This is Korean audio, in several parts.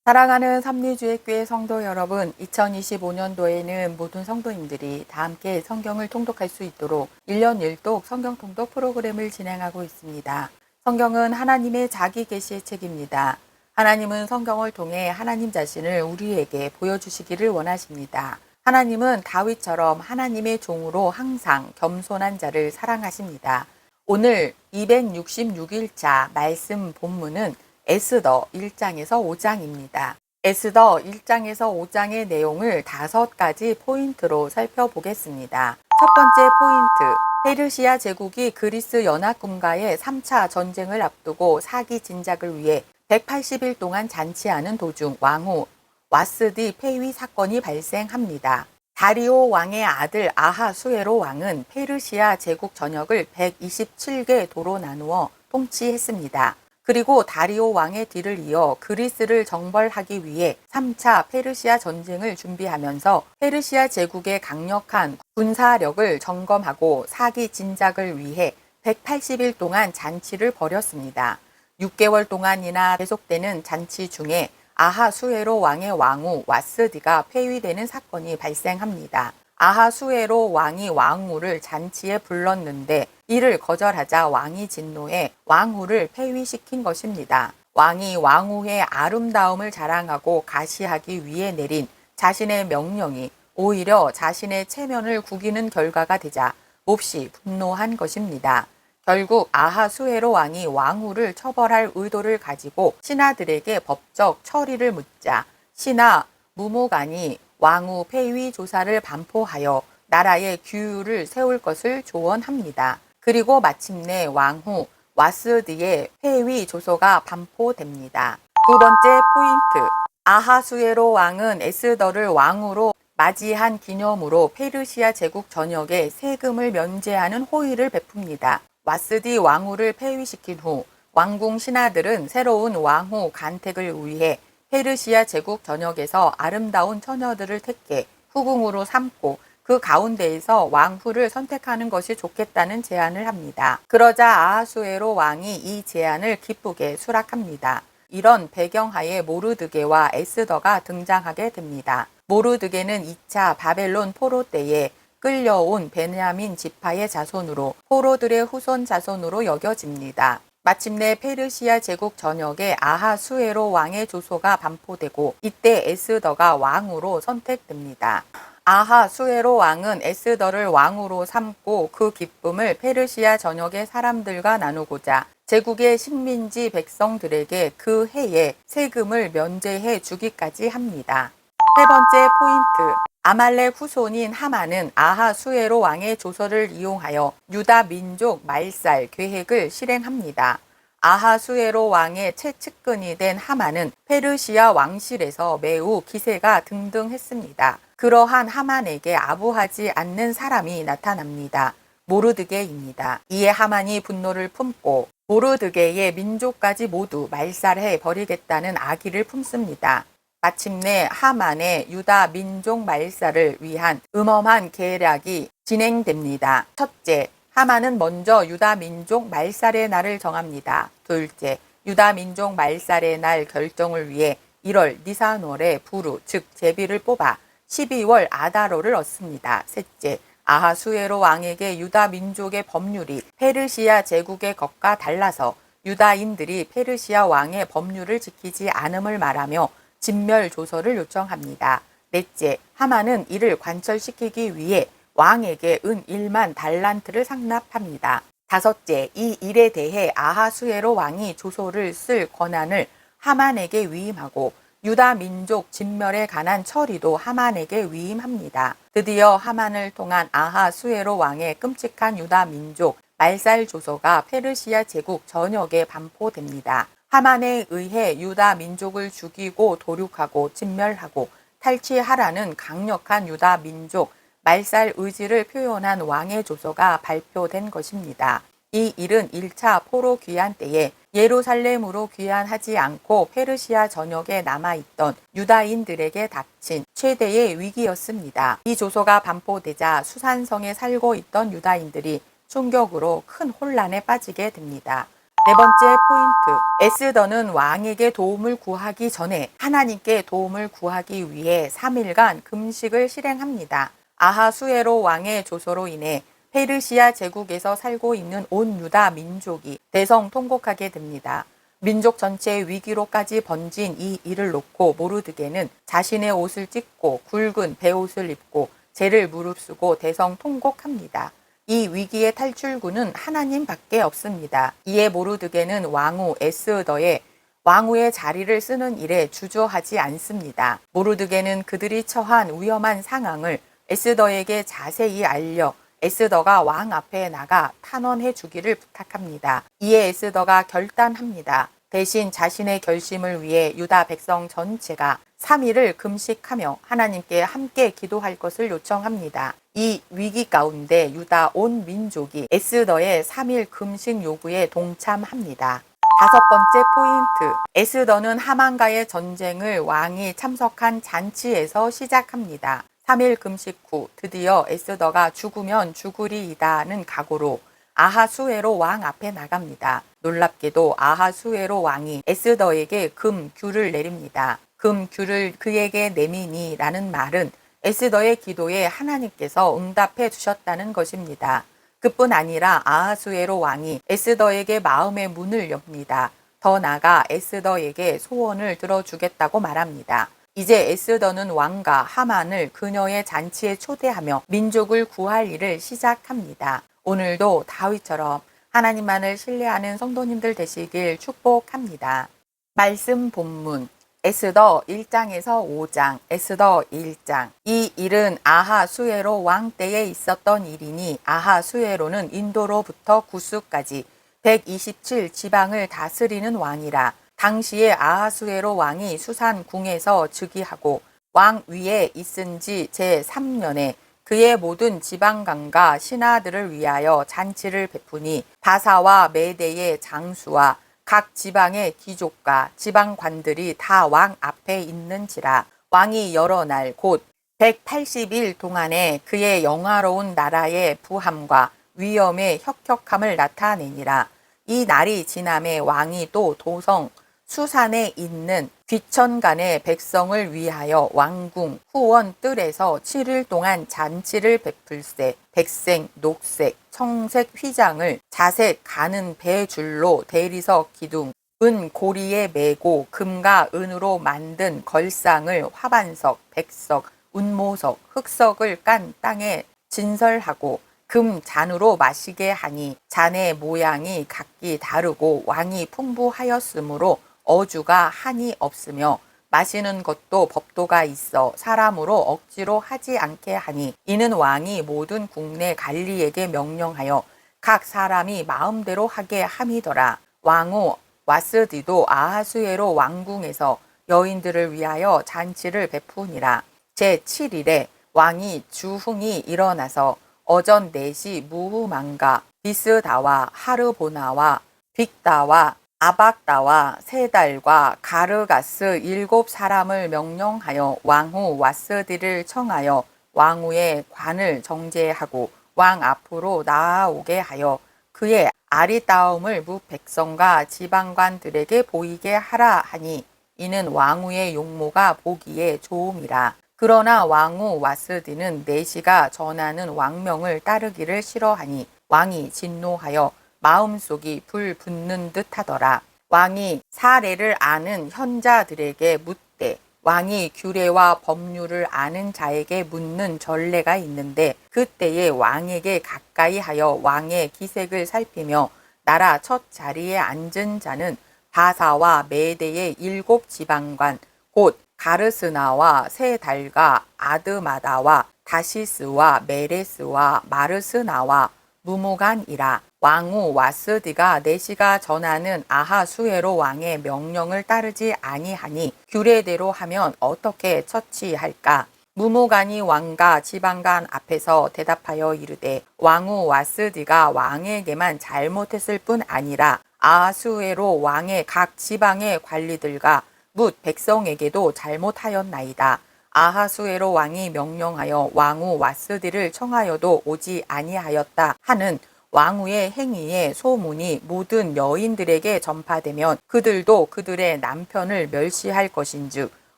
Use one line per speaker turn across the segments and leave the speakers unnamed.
사랑하는 삼리주의교회 성도 여러분, 2025년도에는 모든 성도님들이 다 함께 성경을 통독할 수 있도록 1년 1독 성경 통독 프로그램을 진행하고 있습니다. 성경은 하나님의 자기 계시의 책입니다. 하나님은 성경을 통해 하나님 자신을 우리에게 보여주시기를 원하십니다. 하나님은 다윗처럼 하나님의 종으로 항상 겸손한 자를 사랑하십니다. 오늘 266일차 말씀 본문은 에스더 1장에서 5장입니다. 에스더 1장에서 5장의 내용을 5가지 포인트로 살펴보겠습니다. 첫 번째 포인트, 페르시아 제국이 그리스 연합군과의 3차 전쟁을 앞두고 사기 진작을 위해 180일 동안 잔치하는 도중 왕후 와스디 폐위 사건이 발생합니다. 다리오 왕의 아들 아하수에로 왕은 페르시아 제국 전역을 127개 도로 나누어 통치했습니다. 그리고 다리오 왕의 뒤를 이어 그리스를 정벌하기 위해 3차 페르시아 전쟁을 준비하면서 페르시아 제국의 강력한 군사력을 점검하고 사기 진작을 위해 180일 동안 잔치를 벌였습니다. 6개월 동안이나 계속되는 잔치 중에 아하수에로 왕의 왕후 와스디가 폐위되는 사건이 발생합니다. 아하수에로 왕이 왕후를 잔치에 불렀는데 이를 거절하자 왕이 진노해 왕후를 폐위시킨 것입니다. 왕이 왕후의 아름다움을 자랑하고 가시하기 위해 내린 자신의 명령이 오히려 자신의 체면을 구기는 결과가 되자 몹시 분노한 것입니다. 결국 아하수에로 왕이 왕후를 처벌할 의도를 가지고 신하들에게 법적 처리를 묻자 신하 무모간이 왕후 폐위 조사를 반포하여 나라의 규율을 세울 것을 조언합니다. 그리고 마침내 왕후 와스디의 폐위 조서가 반포됩니다. 두 번째 포인트, 아하수에로 왕은 에스더를 왕후로 맞이한 기념으로 페르시아 제국 전역에 세금을 면제하는 호의를 베풉니다. 와스디 왕후를 폐위시킨 후 왕궁 신하들은 새로운 왕후 간택을 위해 페르시아 제국 전역에서 아름다운 처녀들을 택해 후궁으로 삼고 그 가운데에서 왕후를 선택하는 것이 좋겠다는 제안을 합니다. 그러자 아하수에로 왕이 이 제안을 기쁘게 수락합니다. 이런 배경하에 모르드게와 에스더가 등장하게 됩니다. 모르드게는 2차 바벨론 포로 때에 끌려온 베냐민 지파의 자손으로 포로들의 후손 자손으로 여겨집니다. 마침내 페르시아 제국 전역에 아하수에로 왕의 조소가 반포되고 이때 에스더가 왕으로 선택됩니다. 아하수에로 왕은 에스더를 왕으로 삼고 그 기쁨을 페르시아 전역의 사람들과 나누고자 제국의 식민지 백성들에게 그 해에 세금을 면제해 주기까지 합니다. 세 번째 포인트, 아말렉 후손인 하만은 아하수에로 왕의 조서를 이용하여 유다 민족 말살 계획을 실행합니다. 아하수에로 왕의 최측근이 된 하만은 페르시아 왕실에서 매우 기세가 등등했습니다. 그러한 하만에게 아부하지 않는 사람이 나타납니다. 모르드게입니다. 이에 하만이 분노를 품고 모르드게의 민족까지 모두 말살해 버리겠다는 악의를 품습니다. 마침내 하만의 유다 민족 말살을 위한 음험한 계략이 진행됩니다. 첫째, 하만은 먼저 유다 민족 말살의 날을 정합니다. 둘째, 유다 민족 말살의 날 결정을 위해 1월 니산월에 부루 즉 제비를 뽑아 12월 아다로를 얻습니다. 셋째, 아하수에로 왕에게 유다 민족의 법률이 페르시아 제국의 것과 달라서 유다인들이 페르시아 왕의 법률을 지키지 않음을 말하며 진멸 조서를 요청합니다. 넷째, 하만은 이를 관철시키기 위해 왕에게 은 1만 달란트를 상납합니다. 다섯째, 이 일에 대해 아하수에로 왕이 조서를 쓸 권한을 하만에게 위임하고 유다 민족 진멸에 관한 처리도 하만에게 위임합니다. 드디어 하만을 통한 아하수에로 왕의 끔찍한 유다 민족 말살 조서가 페르시아 제국 전역에 반포됩니다. 하만에 의해 유다 민족을 죽이고 도륙하고 진멸하고 탈취하라는 강력한 유다 민족 말살 의지를 표현한 왕의 조서가 발표된 것입니다. 이 일은 1차 포로 귀환 때에 예루살렘으로 귀환하지 않고 페르시아 전역에 남아있던 유다인들에게 닥친 최대의 위기였습니다. 이 조서가 반포되자 수산성에 살고 있던 유다인들이 충격으로 큰 혼란에 빠지게 됩니다. 네 번째 포인트. 에스더는 왕에게 도움을 구하기 전에 하나님께 도움을 구하기 위해 3일간 금식을 실행합니다. 아하수에로 왕의 조소로 인해 페르시아 제국에서 살고 있는 온 유다 민족이 대성통곡하게 됩니다. 민족 전체의 위기로까지 번진 이 일을 놓고 모르드게는 자신의 옷을 찢고 굵은 베옷을 입고 죄를 무릅쓰고 대성통곡합니다. 이 위기의 탈출구는 하나님밖에 없습니다. 이에 모르드게는 왕후 에스더의 왕후의 자리를 쓰는 일에 주저하지 않습니다. 모르드게는 그들이 처한 위험한 상황을 에스더에게 자세히 알려 에스더가 왕 앞에 나가 탄원해 주기를 부탁합니다. 이에 에스더가 결단합니다. 대신 자신의 결심을 위해 유다 백성 전체가 3일을 금식하며 하나님께 함께 기도할 것을 요청합니다. 이 위기 가운데 유다 온 민족이 에스더의 3일 금식 요구에 동참합니다. 다섯 번째 포인트. 에스더는 하만과의 전쟁을 왕이 참석한 잔치에서 시작합니다. 3일 금식 후 드디어 에스더가 죽으면 죽으리이다는 각오로 아하수에로 왕 앞에 나갑니다. 놀랍게도 아하수에로 왕이 에스더에게 금귤을 내립니다. 금귤을 그에게 내미니 라는 말은 에스더의 기도에 하나님께서 응답해 주셨다는 것입니다. 그뿐 아니라 아하수에로 왕이 에스더에게 마음의 문을 엽니다. 더 나아가 에스더에게 소원을 들어주겠다고 말합니다. 이제 에스더는 왕과 하만을 그녀의 잔치에 초대하며 민족을 구할 일을 시작합니다. 오늘도 다윗처럼 하나님만을 신뢰하는 성도님들 되시길 축복합니다. 말씀 본문 에스더 1장에서 5장, 에스더 1장. 이 일은 아하수에로 왕 때에 있었던 일이니 아하수에로는 인도로부터 구스까지 127 지방을 다스리는 왕이라. 당시에 아하수에로 왕이 수산 궁에서 즉위하고 왕 위에 있은 지 제3년에 그의 모든 지방관과 신하들을 위하여 잔치를 베푸니 바사와 메대의 장수와 각 지방의 귀족과 지방관들이 다 왕 앞에 있는지라. 왕이 여러 날 곧 180일 동안에 그의 영화로운 나라의 부함과 위엄의 혁혁함을 나타내니라. 이 날이 지남에 왕이 또 도성 수산에 있는 귀천간의 백성을 위하여 왕궁 후원 뜰에서 7일 동안 잔치를 베풀세. 백색, 녹색, 청색 휘장을 자색 가는 배줄로 대리석 기둥, 은 고리에 메고 금과 은으로 만든 걸상을 화반석, 백석, 운모석, 흑석을 깐 땅에 진설하고 금 잔으로 마시게 하니 잔의 모양이 각기 다르고 왕이 풍부하였으므로 어주가 한이 없으며 마시는 것도 법도가 있어 사람으로 억지로 하지 않게 하니 이는 왕이 모든 국내 관리에게 명령하여 각 사람이 마음대로 하게 함이더라. 왕후 와스디도 아하수에로 왕궁에서 여인들을 위하여 잔치를 베푸니라. 제7일에 왕이 주흥이 일어나서 어전 넷이 무후만가 비스다와 하르보나와 빅다와 아박다와 세 달과 가르가스 7사람을 명령하여 왕후 와스디를 청하여 왕후의 관을 정제하고 왕 앞으로 나아오게 하여 그의 아리따움을 무 백성과 지방관들에게 보이게 하라 하니 이는 왕후의 용모가 보기에 좋음이라. 그러나 왕후 와스디는 내시가 전하는 왕명을 따르기를 싫어하니 왕이 진노하여 마음속이 불 붙는 듯 하더라. 왕이 사례를 아는 현자들에게 묻되 왕이 규례와 법률을 아는 자에게 묻는 전례가 있는데 그때에 왕에게 가까이 하여 왕의 기색을 살피며 나라 첫 자리에 앉은 자는 바사와 메대의 7지방관 곧 가르스나와 세 달과 아드마다와 다시스와 메레스와 마르스나와 무무간이라. 왕후 와스디가 내시가 전하는 아하수에로 왕의 명령을 따르지 아니하니 규례대로 하면 어떻게 처치할까? 무무간이 왕과 지방간 앞에서 대답하여 이르되 왕후 와스디가 왕에게만 잘못했을 뿐 아니라 아하수에로 왕의 각 지방의 관리들과 뭇 백성에게도 잘못하였나이다. 아하수에로 왕이 명령하여 왕후 와스디를 청하여도 오지 아니하였다 하는 왕후의 행위의 소문이 모든 여인들에게 전파되면 그들도 그들의 남편을 멸시할 것인즉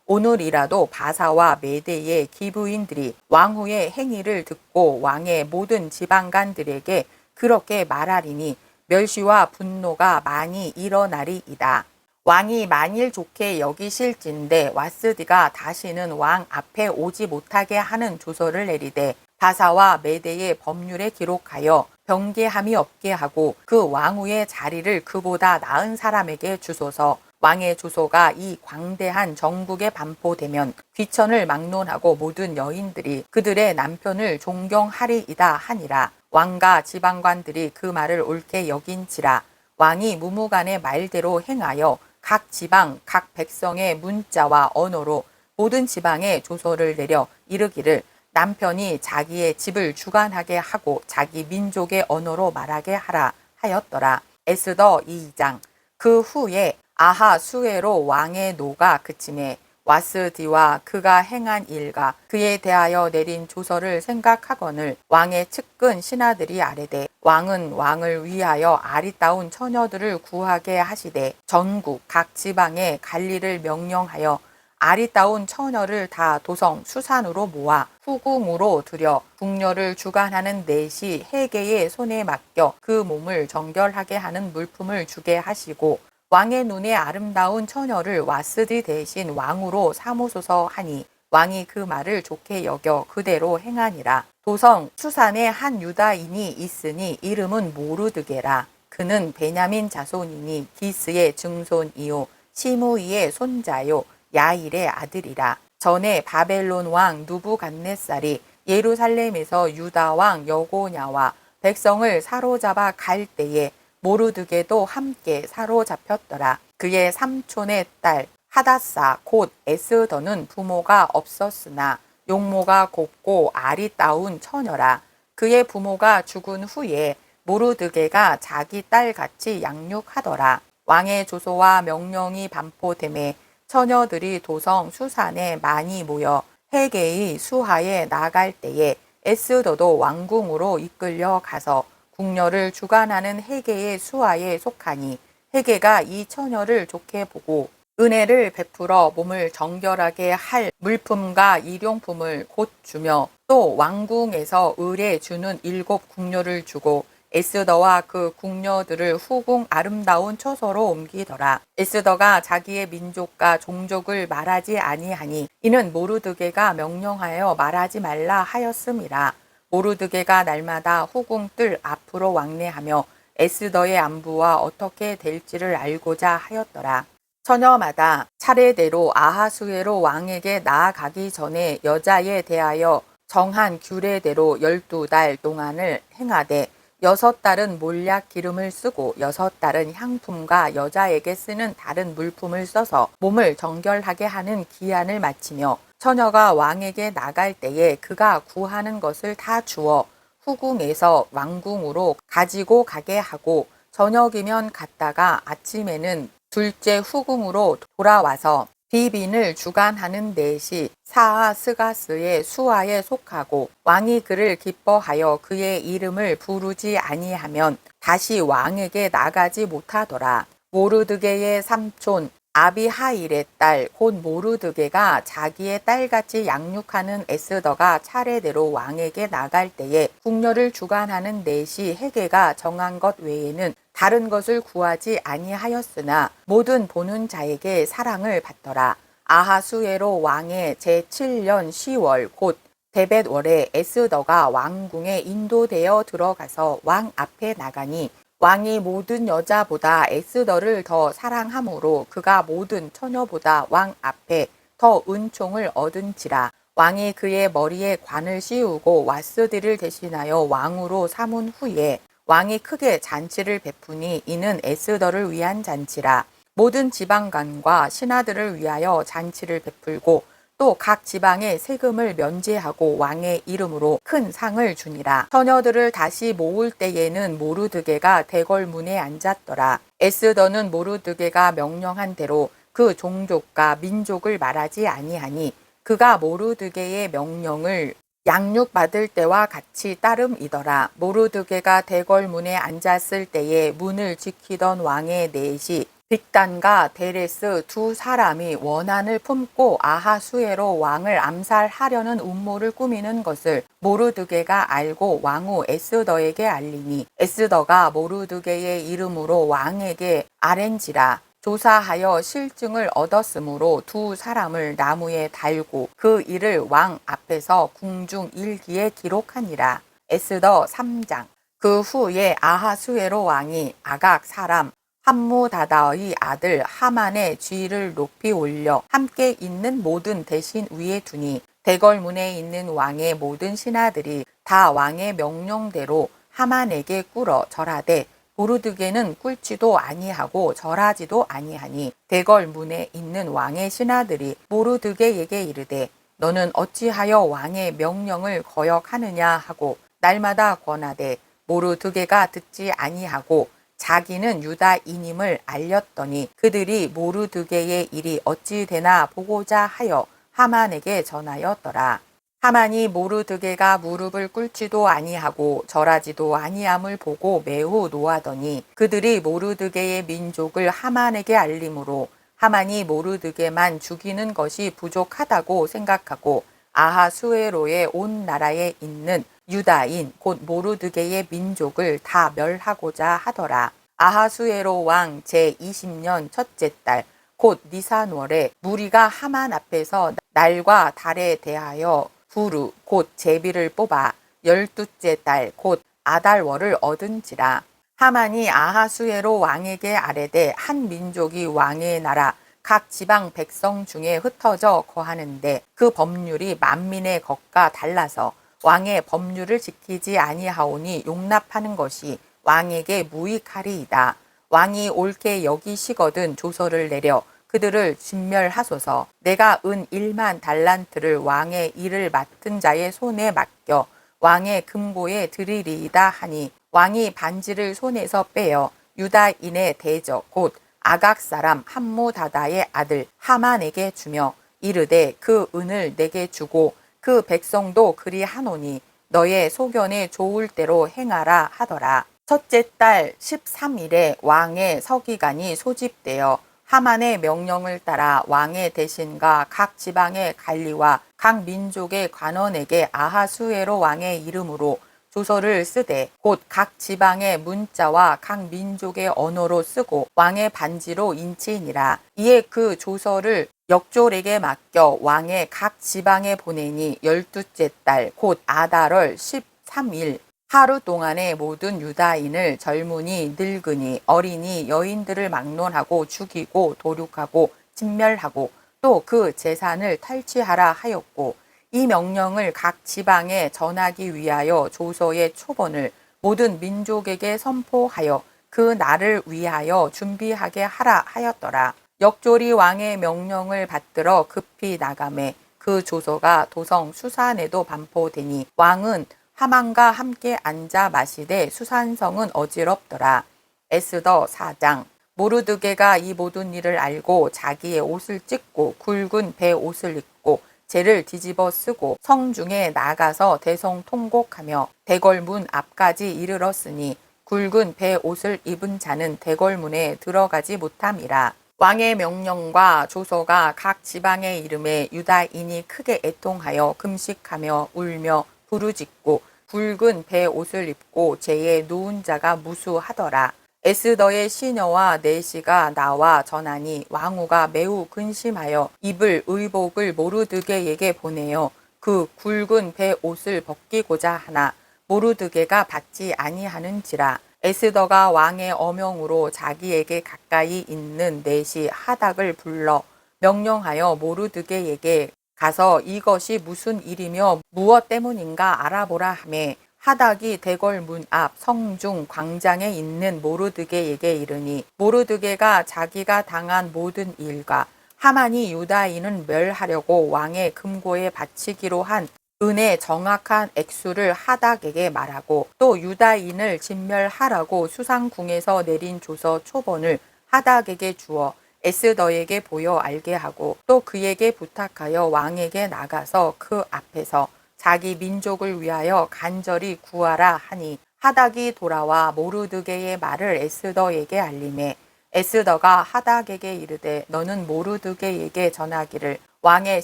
오늘이라도 바사와 메대의 기부인들이 왕후의 행위를 듣고 왕의 모든 지방간들에게 그렇게 말하리니 멸시와 분노가 많이 일어나리이다. 왕이 만일 좋게 여기실진대 왓스디가 다시는 왕 앞에 오지 못하게 하는 조서를 내리되 바사와 메대의 법률에 기록하여 변개함이 없게 하고 그 왕후의 자리를 그보다 나은 사람에게 주소서. 왕의 주소가 이 광대한 전국에 반포되면 귀천을 막론하고 모든 여인들이 그들의 남편을 존경하리이다 하니라. 왕과 지방관들이 그 말을 옳게 여긴지라. 왕이 무무간의 말대로 행하여 각 지방 각 백성의 문자와 언어로 모든 지방에 조서를 내려 이르기를 남편이 자기의 집을 주관하게 하고 자기 민족의 언어로 말하게 하라 하였더라. 에스더 2장. 그 후에 아하수에로 왕의 노가 그침에 왓스디와 그가 행한 일과 그에 대하여 내린 조서를 생각하거늘 왕의 측근 신하들이 아뢰되 왕은 왕을 위하여 아리따운 처녀들을 구하게 하시되 전국 각 지방에 관리를 명령하여 아리따운 처녀를 다 도성 수산으로 모아 후궁으로 들여 궁녀를 주관하는 넷이 해계의 손에 맡겨 그 몸을 정결하게 하는 물품을 주게 하시고 왕의 눈에 아름다운 처녀를 왓스디 대신 왕으로 삼으소서 하니 왕이 그 말을 좋게 여겨 그대로 행하니라. 도성 수산에 한 유다인이 있으니 이름은 모르드게라. 그는 베냐민 자손이니 기스의 증손이요 시므이의 손자요 야일의 아들이라. 전에 바벨론 왕 누부갓네살이 예루살렘에서 유다 왕 여고냐와 백성을 사로잡아 갈 때에 모르드게도 함께 사로잡혔더라. 그의 삼촌의 딸 하다사 곧 에스더는 부모가 없었으나 용모가 곱고 아리따운 처녀라. 그의 부모가 죽은 후에 모르드게가 자기 딸같이 양육하더라. 왕의 조소와 명령이 반포되매 처녀들이 도성 수산에 많이 모여 해계의 수하에 나갈 때에 에스더도 왕궁으로 이끌려 가서 궁녀를 주관하는 해계의 수하에 속하니 해계가 이 처녀를 좋게 보고 은혜를 베풀어 몸을 정결하게 할 물품과 일용품을 곧 주며 또 왕궁에서 을에 주는 7 궁녀를 주고 에스더와 그 궁녀들을 후궁 아름다운 처소로 옮기더라. 에스더가 자기의 민족과 종족을 말하지 아니하니 이는 모르드게가 명령하여 말하지 말라 하였음이라. 모르드게가 날마다 후궁 뜰 앞으로 왕래하며 에스더의 안부와 어떻게 될지를 알고자 하였더라. 처녀마다 차례대로 아하수에로 왕에게 나아가기 전에 여자에 대하여 정한 규례대로 12달 동안을 행하되 6달은 몰약 기름을 쓰고 6달은 향품과 여자에게 쓰는 다른 물품을 써서 몸을 정결하게 하는 기한을 마치며 처녀가 왕에게 나갈 때에 그가 구하는 것을 다 주어 후궁에서 왕궁으로 가지고 가게 하고 저녁이면 갔다가 아침에는 둘째 후궁으로 돌아와서 비빈을 주관하는 넷이 사하스가스의 수하에 속하고 왕이 그를 기뻐하여 그의 이름을 부르지 아니하면 다시 왕에게 나가지 못하더라. 모르드게의 삼촌 아비하일의 딸 곧 모르드게가 자기의 딸같이 양육하는 에스더가 차례대로 왕에게 나갈 때에 궁녀를 주관하는 넷이 해계가 정한 것 외에는 다른 것을 구하지 아니하였으나 모든 보는 자에게 사랑을 받더라. 아하수에로 왕의 제7년 10월 곧 데벳월에 에스더가 왕궁에 인도되어 들어가서 왕 앞에 나가니 왕이 모든 여자보다 에스더를 더 사랑하므로 그가 모든 처녀보다 왕 앞에 더 은총을 얻은지라. 왕이 그의 머리에 관을 씌우고 왓스디를 대신하여 왕으로 삼은 후에 왕이 크게 잔치를 베푸니 이는 에스더를 위한 잔치라. 모든 지방관과 신하들을 위하여 잔치를 베풀고 또 각 지방에 세금을 면제하고 왕의 이름으로 큰 상을 주니라. 처녀들을 다시 모을 때에는 모르드게가 대궐문에 앉았더라. 에스더는 모르드게가 명령한 대로 그 종족과 민족을 말하지 아니하니 그가 모르드게의 명령을 양육 받을 때와 같이 따름이더라. 모르드게가 대궐문에 앉았을 때에 문을 지키던 왕의 넷이 빅단과 데레스 두 사람이 원한을 품고 아하수에로 왕을 암살하려는 음모를 꾸미는 것을 모르드게가 알고 왕후 에스더에게 알리니 에스더가 모르드게의 이름으로 왕에게 아렌지라 조사하여 실증을 얻었으므로 두 사람을 나무에 달고 그 일을 왕 앞에서 궁중 일기에 기록하니라. 에스더 3장. 그 후에 아하수에로 왕이 아각 사람 함무다다의 아들 하만의 쥐를 높이 올려 함께 있는 모든 대신 위에 두니 대궐문에 있는 왕의 모든 신하들이 다 왕의 명령대로 하만에게 꿇어 절하되 모르드게는 꿇지도 아니하고 절하지도 아니하니 대궐문에 있는 왕의 신하들이 모르드게에게 이르되 너는 어찌하여 왕의 명령을 거역하느냐 하고 날마다 권하되 모르드게가 듣지 아니하고 자기는 유다인임을 알렸더니 그들이 모르드게의 일이 어찌 되나 보고자 하여 하만에게 전하였더라. 하만이 모르드게가 무릎을 꿇지도 아니하고 절하지도 아니함을 보고 매우 노하더니 그들이 모르드게의 민족을 하만에게 알림으로 하만이 모르드게만 죽이는 것이 부족하다고 생각하고 아하수에로의 온 나라에 있는 유다인 곧 모르드게의 민족을 다 멸하고자 하더라. 아하수에로 왕 제20년 첫째 달 곧 니산월에 무리가 하만 앞에서 날과 달에 대하여 부르 곧 제비를 뽑아 12째 달 곧 아달월을 얻은지라. 하만이 아하수에로 왕에게 아뢰되 한 민족이 왕의 나라 각 지방 백성 중에 흩어져 거하는데 그 법률이 만민의 것과 달라서 왕의 법률을 지키지 아니하오니 용납하는 것이 왕에게 무익하리이다. 왕이 옳게 여기시거든 조서를 내려 그들을 진멸하소서. 내가 은 1만 달란트를 왕의 일을 맡은 자의 손에 맡겨 왕의 금고에 드리리이다 하니 왕이 반지를 손에서 빼어 유다인의 대적 곧 아각 사람 함무다다의 아들 하만에게 주며 이르되 그 은을 내게 주고 그 백성도 그리하노니 너의 소견에 좋을 대로 행하라 하더라. 첫째 달 13일에 왕의 서기관이 소집되어 하만의 명령을 따라 왕의 대신과 각 지방의 관리와 각 민족의 관원에게 아하수에로 왕의 이름으로 조서를 쓰되 곧 각 지방의 문자와 각 민족의 언어로 쓰고 왕의 반지로 인치니라. 이에 그 조서를 역졸에게 맡겨 왕의 각 지방에 보내니 12째 달 곧 아달월 13일 하루 동안에 모든 유다인을 젊은이 늙은이 어린이 여인들을 막론하고 죽이고 도륙하고 진멸하고 또 그 재산을 탈취하라 하였고 이 명령을 각 지방에 전하기 위하여 조서의 초본을 모든 민족에게 선포하여 그 날을 위하여 준비하게 하라 하였더라. 역졸이 왕의 명령을 받들어 급히 나가매 그 조서가 도성 수산에도 반포되니 왕은 하만과 함께 앉아 마시되 수산성은 어지럽더라. 에스더 4장. 모르드게가 이 모든 일을 알고 자기의 옷을 찢고 굵은 배 옷을 입고 재를 뒤집어 쓰고 성중에 나가서 대성통곡하며 대궐문 앞까지 이르렀으니 굵은 배 옷을 입은 자는 대궐문에 들어가지 못함이라. 왕의 명령과 조서가 각 지방의 이름에 유다인이 크게 애통하여 금식하며 울며 부르짖고 굵은 배 옷을 입고 재에 누운 자가 무수하더라. 에스더의 시녀와 내시가 나와 전하니 왕후가 매우 근심하여 입을 의복을 모르드게에게 보내어 그 굵은 배 옷을 벗기고자 하나 모르드게가 받지 아니하는지라. 에스더가 왕의 어명으로 자기에게 가까이 있는 내시 하닥을 불러 명령하여 모르드게에게 가서 이것이 무슨 일이며 무엇 때문인가 알아보라 하매 하닥이 대궐문 앞 성중 광장에 있는 모르드게에게 이르니 모르드게가 자기가 당한 모든 일과 하만이 유다인은 멸하려고 왕의 금고에 바치기로 한 은의 정확한 액수를 하닥에게 말하고 또 유다인을 진멸하라고 수상궁에서 내린 조서 초본을 하닥에게 주어 에스더에게 보여 알게 하고 또 그에게 부탁하여 왕에게 나가서 그 앞에서 자기 민족을 위하여 간절히 구하라 하니 하닥이 돌아와 모르드게의 말을 에스더에게 알리매 에스더가 하닥에게 이르되 너는 모르드게에게 전하기를 왕의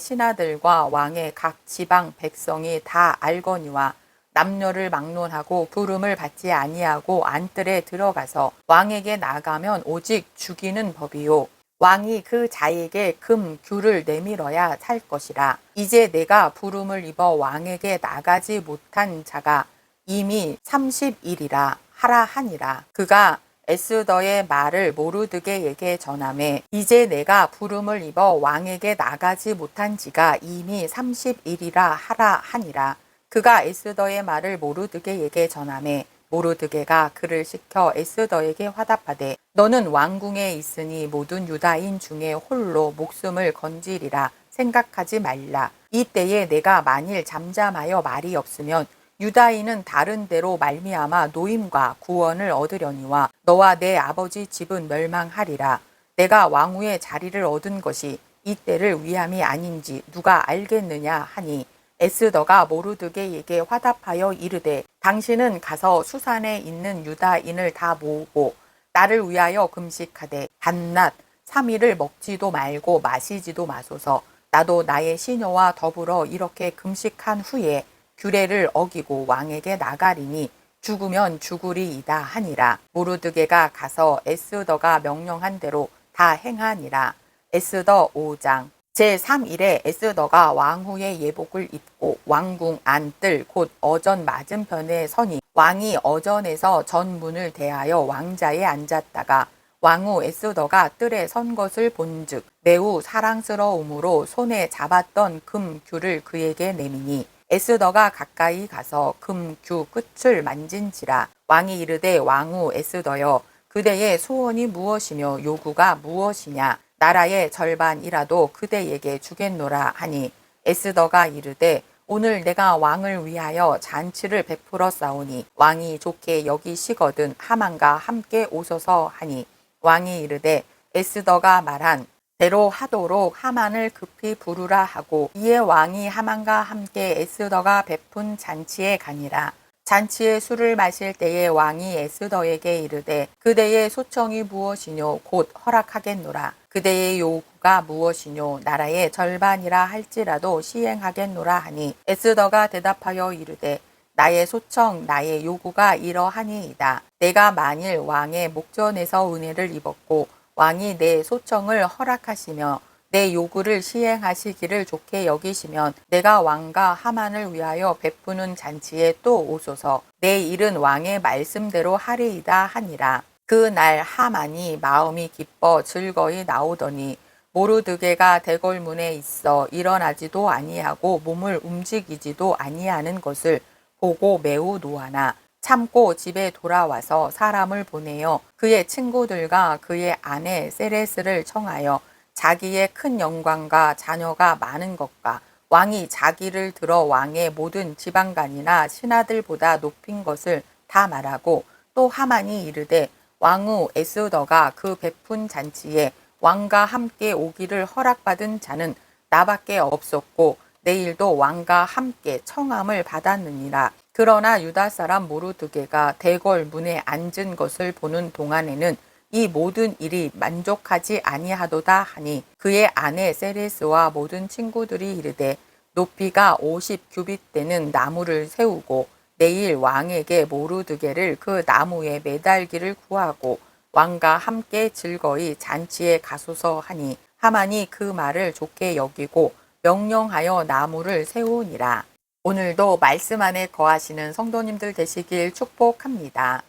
신하들과 왕의 각 지방 백성이 다 알거니와 남녀를 막론하고 부름을 받지 아니하고 안뜰에 들어가서 왕에게 나가면 오직 죽이는 법이요 왕이 그 자에게 금 귤을 내밀어야 살 것이라. 이제 내가 부름을 입어 왕에게 나가지 못한 자가 이미 30일이라 하라 하니라. 그가 에스더의 말을 모르드게에게 전하매 이제 내가 부름을 입어 왕에게 나가지 못한 지가 이미 30일이라 하라 하니라. 그가 에스더의 말을 모르드게에게 전하매 모르드게가 그를 시켜 에스더에게 화답하되 너는 왕궁에 있으니 모든 유다인 중에 홀로 목숨을 건지리라 생각하지 말라. 이때에 내가 만일 잠잠하여 말이 없으면 유다인은 다른 데로 말미암아 노임과 구원을 얻으려니와 너와 내 아버지 집은 멸망하리라. 내가 왕후의 자리를 얻은 것이 이때를 위함이 아닌지 누가 알겠느냐 하니 에스더가 모르드게에게 화답하여 이르되 당신은 가서 수산에 있는 유다인을 다 모으고 나를 위하여 금식하되 한낮 3일을 먹지도 말고 마시지도 마소서. 나도 나의 시녀와 더불어 이렇게 금식한 후에 규례를 어기고 왕에게 나가리니 죽으면 죽으리이다 하니라. 모르드게가 가서 에스더가 명령한 대로 다 행하니라. 에스더 5장. 제3일에 에스더가 왕후의 예복을 입고 왕궁 안뜰 곧 어전 맞은편에 서니 왕이 어전에서 전문을 대하여 왕자에 앉았다가 왕후 에스더가 뜰에 선 것을 본즉 매우 사랑스러움으로 손에 잡았던 금규를 그에게 내미니 에스더가 가까이 가서 금규 끝을 만진지라. 왕이 이르되 왕후 에스더여 그대의 소원이 무엇이며 요구가 무엇이냐. 나라의 절반이라도 그대에게 주겠노라 하니 에스더가 이르되 오늘 내가 왕을 위하여 잔치를 베풀어 싸우니 왕이 좋게 여기시거든 하만과 함께 오소서 하니 왕이 이르되 에스더가 말한 대로 하도록 하만을 급히 부르라 하고 이에 왕이 하만과 함께 에스더가 베푼 잔치에 가니라. 잔치에 술을 마실 때에 왕이 에스더에게 이르되 그대의 소청이 무엇이뇨 곧 허락하겠노라. 그대의 요구가 무엇이뇨 나라의 절반이라 할지라도 시행하겠노라 하니 에스더가 대답하여 이르되 나의 소청 나의 요구가 이러하니이다. 내가 만일 왕의 목전에서 은혜를 입었고 왕이 내 소청을 허락하시며 내 요구를 시행하시기를 좋게 여기시면 내가 왕과 하만을 위하여 베푸는 잔치에 또 오소서. 내 일은 왕의 말씀대로 하리이다 하니라. 그날 하만이 마음이 기뻐 즐거이 나오더니 모르드게가 대궐문에 있어 일어나지도 아니하고 몸을 움직이지도 아니하는 것을 보고 매우 노하나 참고 집에 돌아와서 사람을 보내어 그의 친구들과 그의 아내 세레스를 청하여 자기의 큰 영광과 자녀가 많은 것과 왕이 자기를 들어 왕의 모든 지방간이나 신하들보다 높인 것을 다 말하고 또 하만이 이르되 왕후 에스더가 그 베푼 잔치에 왕과 함께 오기를 허락받은 자는 나밖에 없었고 내일도 왕과 함께 청함을 받았느니라. 그러나 유다 사람 모르드게가 대궐 문에 앉은 것을 보는 동안에는 이 모든 일이 만족하지 아니하도다 하니 그의 아내 세레스와 모든 친구들이 이르되 높이가 50규빗 되는 나무를 세우고 내일 왕에게 모르드게를 그 나무에 매달기를 구하고 왕과 함께 즐거이 잔치에 가소서 하니 하만이 그 말을 좋게 여기고 명령하여 나무를 세우니라. 오늘도 말씀 안에 거하시는 성도님들 되시길 축복합니다.